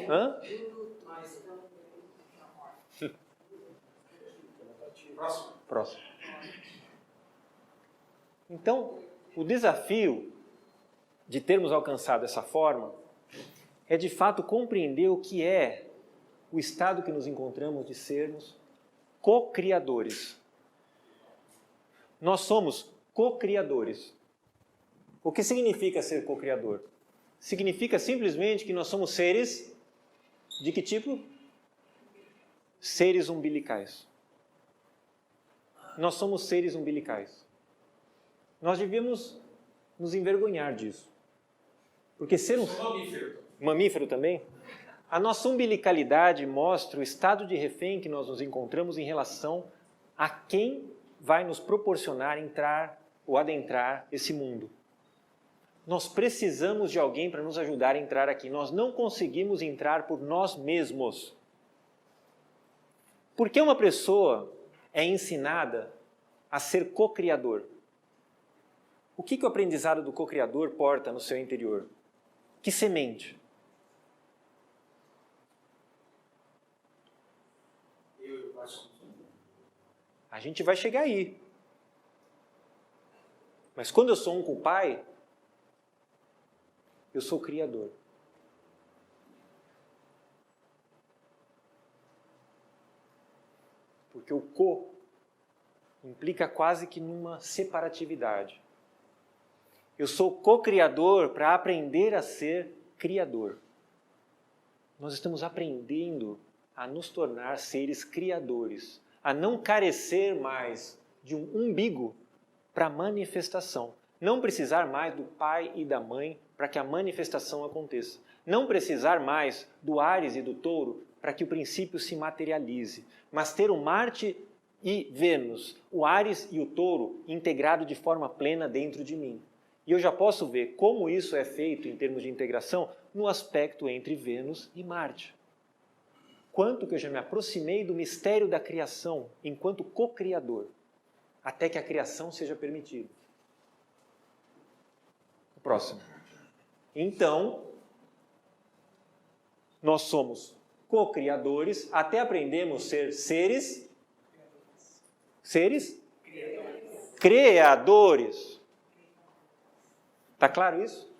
Hã? Próximo. Então, o desafio de termos alcançado essa forma é, de fato, compreender o que é o estado que nos encontramos de sermos co-criadores. Nós somos co-criadores. O que significa ser co-criador? Significa simplesmente que nós somos seres de que tipo? Seres umbilicais. Nós somos seres umbilicais. Nós devíamos nos envergonhar disso. Porque ser um mamífero também, a nossa umbilicalidade mostra o estado de refém que nós nos encontramos em relação a quem vai nos proporcionar entrar ou adentrar esse mundo. Nós precisamos de alguém para nos ajudar a entrar aqui. Nós não conseguimos entrar por nós mesmos. Por que uma pessoa é ensinada a ser co-criador? O que o aprendizado do co-criador porta no seu interior? Que semente? A gente vai chegar aí. Mas quando eu sou um com o Pai, eu sou o Criador. Porque o co implica quase que numa separatividade. Eu sou co-criador para aprender a ser criador. Nós estamos aprendendo a nos tornar seres criadores, a não carecer mais de um umbigo para manifestação, não precisar mais do pai e da mãe para que a manifestação aconteça. Não precisar mais do Áries e do Touro para que o princípio se materialize, mas ter o Marte e Vênus, o Áries e o Touro, integrado de forma plena dentro de mim. E eu já posso ver como isso é feito em termos de integração no aspecto entre Vênus e Marte. Quanto que eu já me aproximei do mistério da criação enquanto co-criador, até que a criação seja permitida. O próximo. Então, nós somos co-criadores até aprendemos a ser seres criadores. Está claro isso?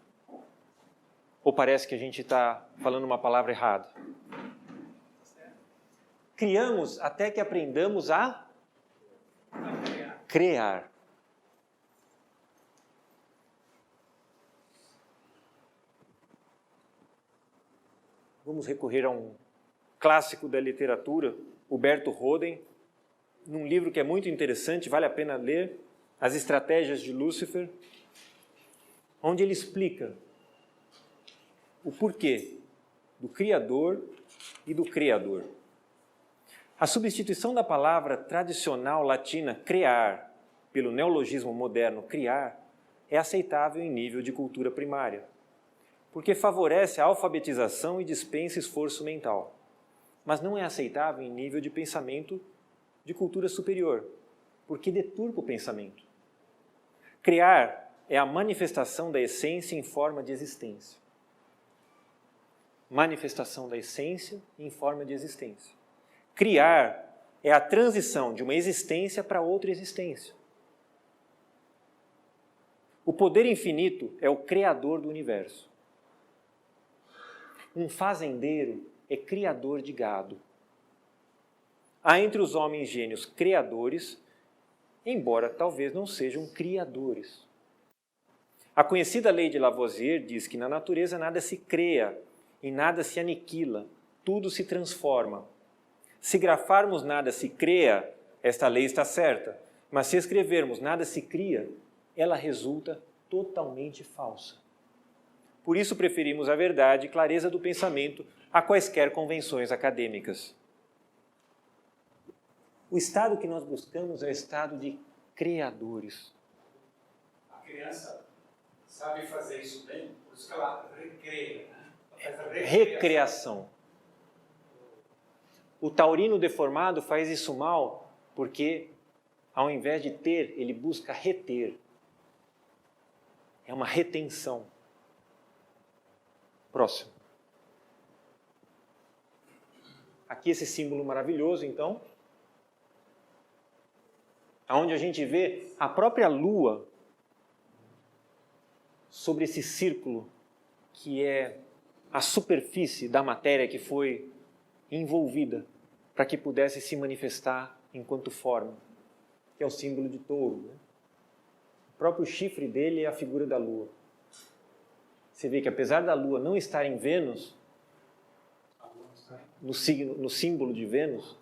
Ou parece que a gente está falando uma palavra errada? Criamos até que aprendamos a criar. Vamos recorrer a um clássico da literatura, Huberto Roden, num livro que é muito interessante, vale a pena ler, As Estratégias de Lúcifer, onde ele explica o porquê do Criador e do Criador. A substituição da palavra tradicional latina crear pelo neologismo moderno criar é aceitável em nível de cultura primária, porque favorece a alfabetização e dispensa esforço mental, mas não é aceitável em nível de pensamento de cultura superior, porque deturpa o pensamento. Criar é a manifestação da essência em forma de existência. Manifestação da essência em forma de existência. Criar é a transição de uma existência para outra existência. O poder infinito é o criador do universo. Um fazendeiro é criador de gado. Há entre os homens gênios criadores, embora talvez não sejam criadores. A conhecida lei de Lavoisier diz que na natureza nada se cria e nada se aniquila, tudo se transforma. Se grafarmos nada se cria, esta lei está certa, mas se escrevermos nada se cria, ela resulta totalmente falsa. Por isso preferimos a verdade e clareza do pensamento a quaisquer convenções acadêmicas. O estado que nós buscamos é o estado de criadores. A criança sabe fazer isso bem, por isso que ela recria, né? Ela faz a Recriação. O taurino deformado faz isso mal porque, ao invés de ter, ele busca reter. É uma retenção. Próximo. Aqui esse símbolo maravilhoso, então, onde a gente vê a própria Lua sobre esse círculo que é a superfície da matéria que foi envolvida para que pudesse se manifestar enquanto forma, que é o símbolo de touro, né? O próprio chifre dele é a figura da Lua. Você vê que apesar da Lua não estar em Vênus, no símbolo de Vênus,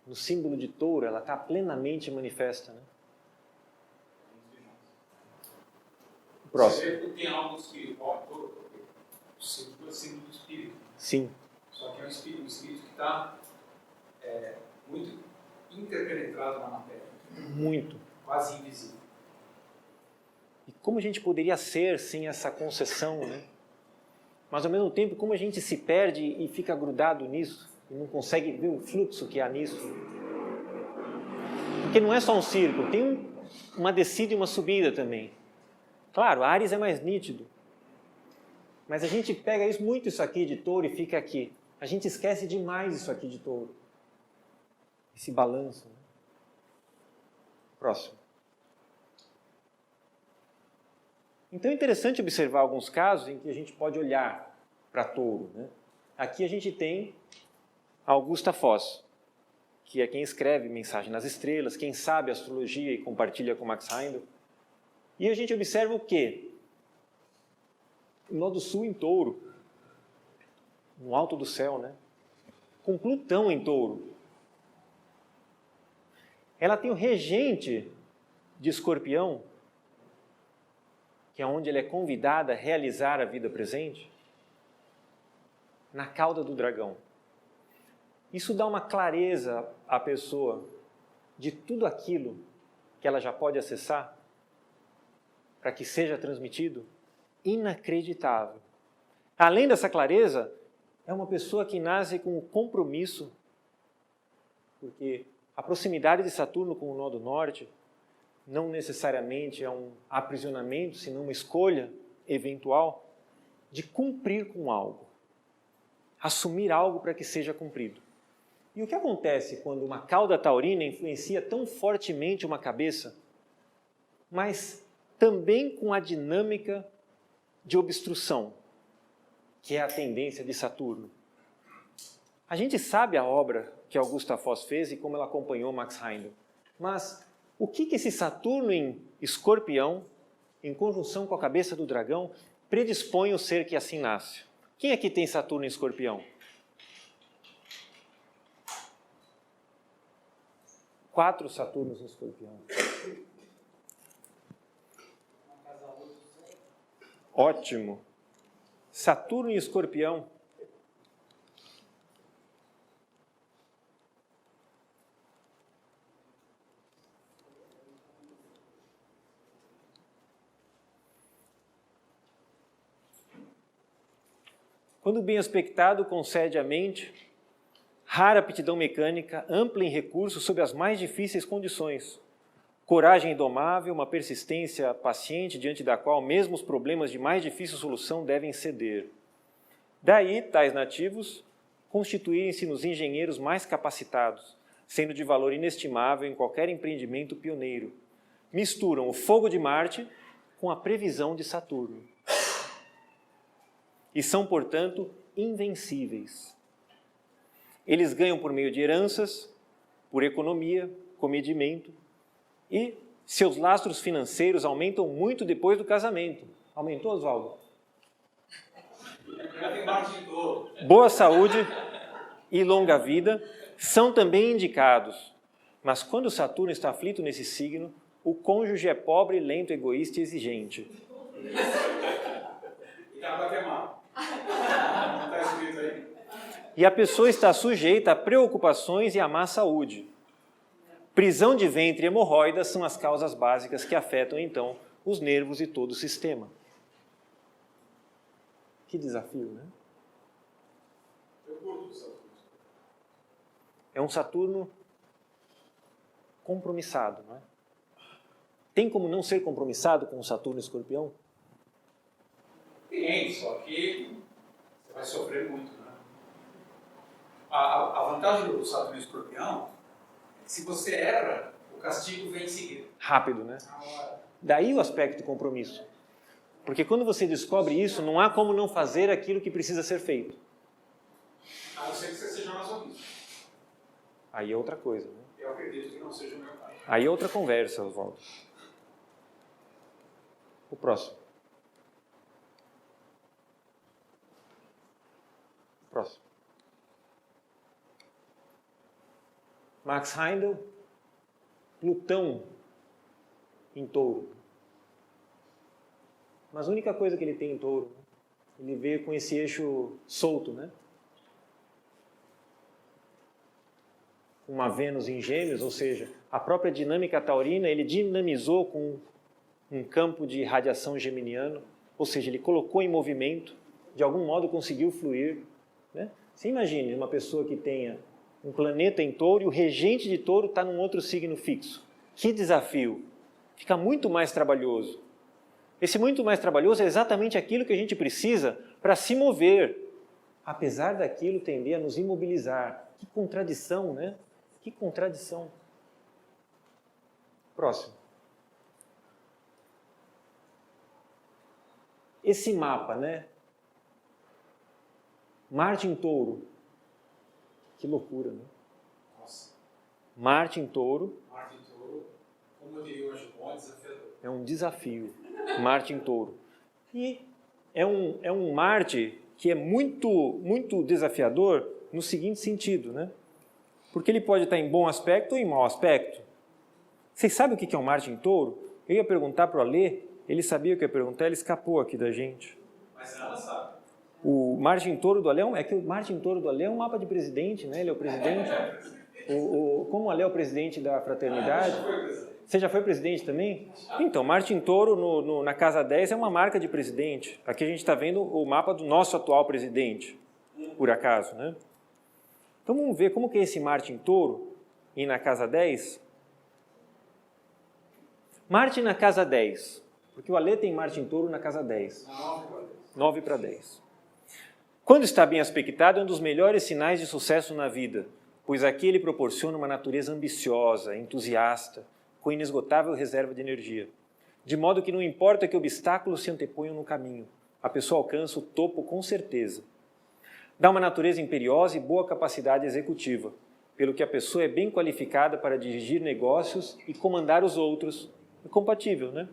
no símbolo de touro, ela está plenamente manifesta, né? Próximo. Você tem algo do espírito, o símbolo é símbolo do espírito. Sim. Só que é um espírito que está muito interpenetrado na matéria. Muito. Quase invisível. E como a gente poderia ser sem essa concessão, né? Mas ao mesmo tempo, como a gente se perde e fica grudado nisso, e não consegue ver o fluxo que há nisso. Porque não é só um círculo, tem uma descida e uma subida também. Claro, Áries é mais nítido. Mas a gente pega muito isso aqui de touro e fica aqui. A gente esquece demais isso aqui de touro. Esse balanço. Né? Próximo. Então é interessante observar alguns casos em que a gente pode olhar para touro. Né? Aqui a gente tem a Augusta Foss, que é quem escreve Mensagem nas Estrelas, quem sabe astrologia e compartilha com Max Heindel. E a gente observa o quê? O nó do sul em touro, no alto do céu, né? Com Plutão em touro. Ela tem o regente de Escorpião que é onde ela é convidada a realizar a vida presente? Na cauda do dragão. Isso dá uma clareza à pessoa de tudo aquilo que ela já pode acessar para que seja transmitido, inacreditável. Além dessa clareza, é uma pessoa que nasce com o compromisso, porque a proximidade de Saturno com o nó do norte não necessariamente é um aprisionamento, senão uma escolha eventual de cumprir com algo, assumir algo para que seja cumprido. E o que acontece quando uma cauda taurina influencia tão fortemente uma cabeça, mas também com a dinâmica de obstrução, que é a tendência de Saturno? A gente sabe a obra que Augusta Voss fez e como ela acompanhou Max Heindel, mas o que esse Saturno em Escorpião, em conjunção com a cabeça do dragão, predispõe o ser que assim nasce? Quem aqui tem Saturno em Escorpião? 4 Saturnos em Escorpião. Ótimo. Saturno em Escorpião. Quando bem aspectado, concede à mente rara aptidão mecânica, ampla em recursos sob as mais difíceis condições. Coragem indomável, uma persistência paciente diante da qual mesmo os problemas de mais difícil solução devem ceder. Daí, tais nativos constituírem-se nos engenheiros mais capacitados, sendo de valor inestimável em qualquer empreendimento pioneiro. Misturam o fogo de Marte com a previsão de Saturno. E são, portanto, invencíveis. Eles ganham por meio de heranças, por economia, comedimento, e seus lastros financeiros aumentam muito depois do casamento. Aumentou, Oswaldo? Boa saúde e longa vida são também indicados. Mas quando Saturno está aflito nesse signo, o cônjuge é pobre, lento, egoísta e exigente. E a pessoa está sujeita a preocupações e a má saúde. Prisão de ventre e hemorroidas são as causas básicas que afetam, então, os nervos e todo o sistema. Que desafio, né? É um Saturno compromissado, não é? Tem como não ser compromissado com o Saturno e Escorpião? Tem, só que você vai sofrer muito, né? A vantagem do Saturno e Escorpião é que se você erra, o castigo vem em seguida. Rápido, né? Daí o aspecto compromisso. Porque quando você descobre isso, não há como não fazer aquilo que precisa ser feito. A não ser que você seja masoquista. Aí é outra coisa, né? Eu acredito que não seja o meu caso. Aí é outra conversa, Oswaldo. O próximo. Próximo. Max Heindel, Plutão em Touro. Mas a única coisa que ele tem em Touro, ele veio com esse eixo solto, né? Uma Vênus em Gêmeos, ou seja, a própria dinâmica taurina, ele dinamizou com um campo de radiação geminiano, ou seja, ele colocou em movimento, de algum modo conseguiu fluir, né? Você imagine uma pessoa que tenha um planeta em Touro e o regente de Touro está num outro signo fixo. Que desafio! Fica muito mais trabalhoso. Esse muito mais trabalhoso é exatamente aquilo que a gente precisa para se mover, apesar daquilo tender a nos imobilizar. Que contradição, né? Que contradição. Próximo. Esse mapa, né? Marte em Touro. Que loucura, né? Nossa. Marte em Touro. Marte em Touro, como eu diria hoje, bom desafiador. É um desafio. Marte em Touro. E é um Marte que é muito desafiador no seguinte sentido, né? Porque ele pode estar em bom aspecto ou em mau aspecto. Vocês sabem o que é um Marte em Touro? Eu ia perguntar para o Alê Ele sabia o que eu ia perguntar, ele escapou aqui da gente. Mas ela sabe. O Martin Toro do Alê, é que o Martin Toro do Alê é um mapa de presidente, né? Ele é o presidente. Como o Alê é o presidente da fraternidade... Você já foi presidente também? Então, Martin Toro na Casa 10 é uma marca de presidente. Aqui a gente está vendo o mapa do nosso atual presidente, por acaso, né? Então vamos ver como que é esse Martin Toro e na Casa 10. Martin na Casa 10, porque o Alê tem Martin Toro na Casa 10. 9 para 10. Quando está bem aspectado, é um dos melhores sinais de sucesso na vida, pois aqui ele proporciona uma natureza ambiciosa, entusiasta, com inesgotável reserva de energia, de modo que não importa que obstáculos se anteponham no caminho, a pessoa alcança o topo com certeza. Dá uma natureza imperiosa e boa capacidade executiva, pelo que a pessoa é bem qualificada para dirigir negócios e comandar os outros. É compatível, né?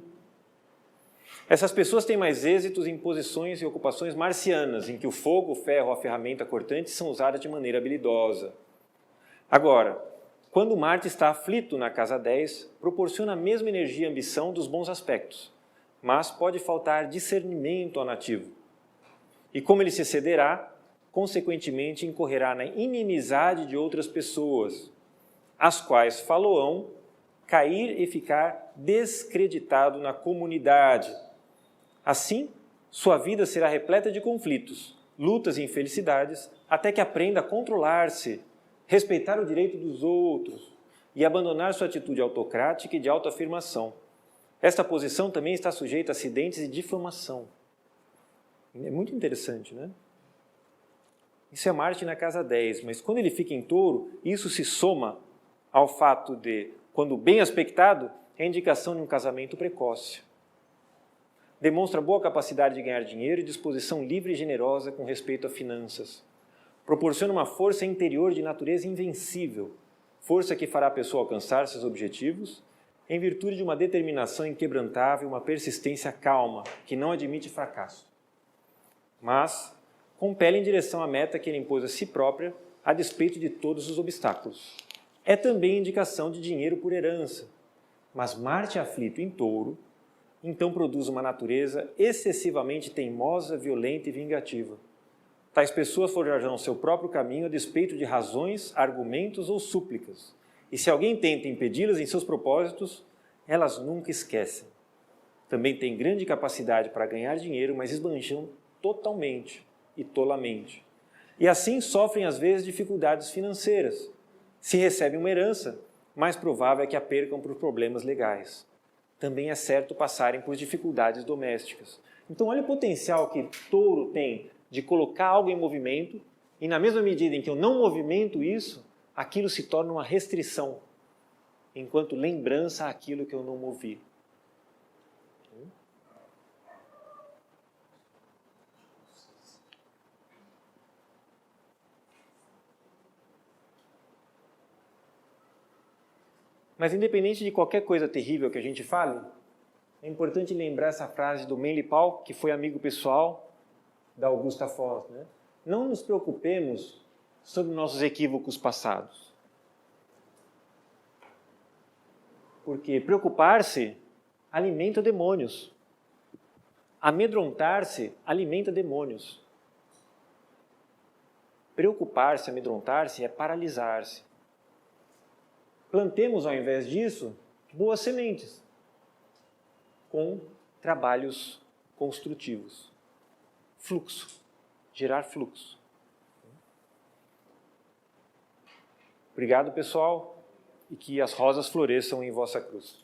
Essas pessoas têm mais êxitos em posições e ocupações marcianas, em que o fogo, o ferro ou a ferramenta cortante são usadas de maneira habilidosa. Agora, quando Marte está aflito na Casa 10, proporciona a mesma energia e ambição dos bons aspectos, mas pode faltar discernimento ao nativo. E como ele se excederá, consequentemente incorrerá na inimizade de outras pessoas, as quais faloão cair e ficar descreditado na comunidade. Assim, sua vida será repleta de conflitos, lutas e infelicidades, até que aprenda a controlar-se, respeitar o direito dos outros e abandonar sua atitude autocrática e de autoafirmação. Esta posição também está sujeita a acidentes e difamação. É muito interessante, né? Isso é Marte na Casa 10, mas quando ele fica em Touro, isso se soma ao fato de, quando bem aspectado, é indicação de um casamento precoce. Demonstra boa capacidade de ganhar dinheiro e disposição livre e generosa com respeito a finanças. Proporciona uma força interior de natureza invencível, força que fará a pessoa alcançar seus objetivos, em virtude de uma determinação inquebrantável, uma persistência calma, que não admite fracasso. Mas compele em direção à meta que ele impôs a si própria, a despeito de todos os obstáculos. É também indicação de dinheiro por herança, mas Marte aflito em Touro, então produz uma natureza excessivamente teimosa, violenta e vingativa. Tais pessoas forjarão seu próprio caminho a despeito de razões, argumentos ou súplicas. E se alguém tenta impedi-las em seus propósitos, elas nunca esquecem. Também têm grande capacidade para ganhar dinheiro, mas esbanjam totalmente e tolamente. E assim sofrem às vezes dificuldades financeiras. Se recebem uma herança, mais provável é que a percam por problemas legais. Também é certo passarem por dificuldades domésticas. Então olha o potencial que Touro tem de colocar algo em movimento, e na mesma medida em que eu não movimento isso, aquilo se torna uma restrição, enquanto lembrança àquilo que eu não movi. Mas independente de qualquer coisa terrível que a gente fale, é importante lembrar essa frase do Manly Paul, que foi amigo pessoal da Augusta Foz, né? Não nos preocupemos sobre nossos equívocos passados. Porque preocupar-se alimenta demônios. Amedrontar-se alimenta demônios. Preocupar-se, amedrontar-se é paralisar-se. Plantemos, ao invés disso, boas sementes, com trabalhos construtivos. Fluxo, gerar fluxo. Obrigado, pessoal, e que as rosas floresçam em vossa cruz.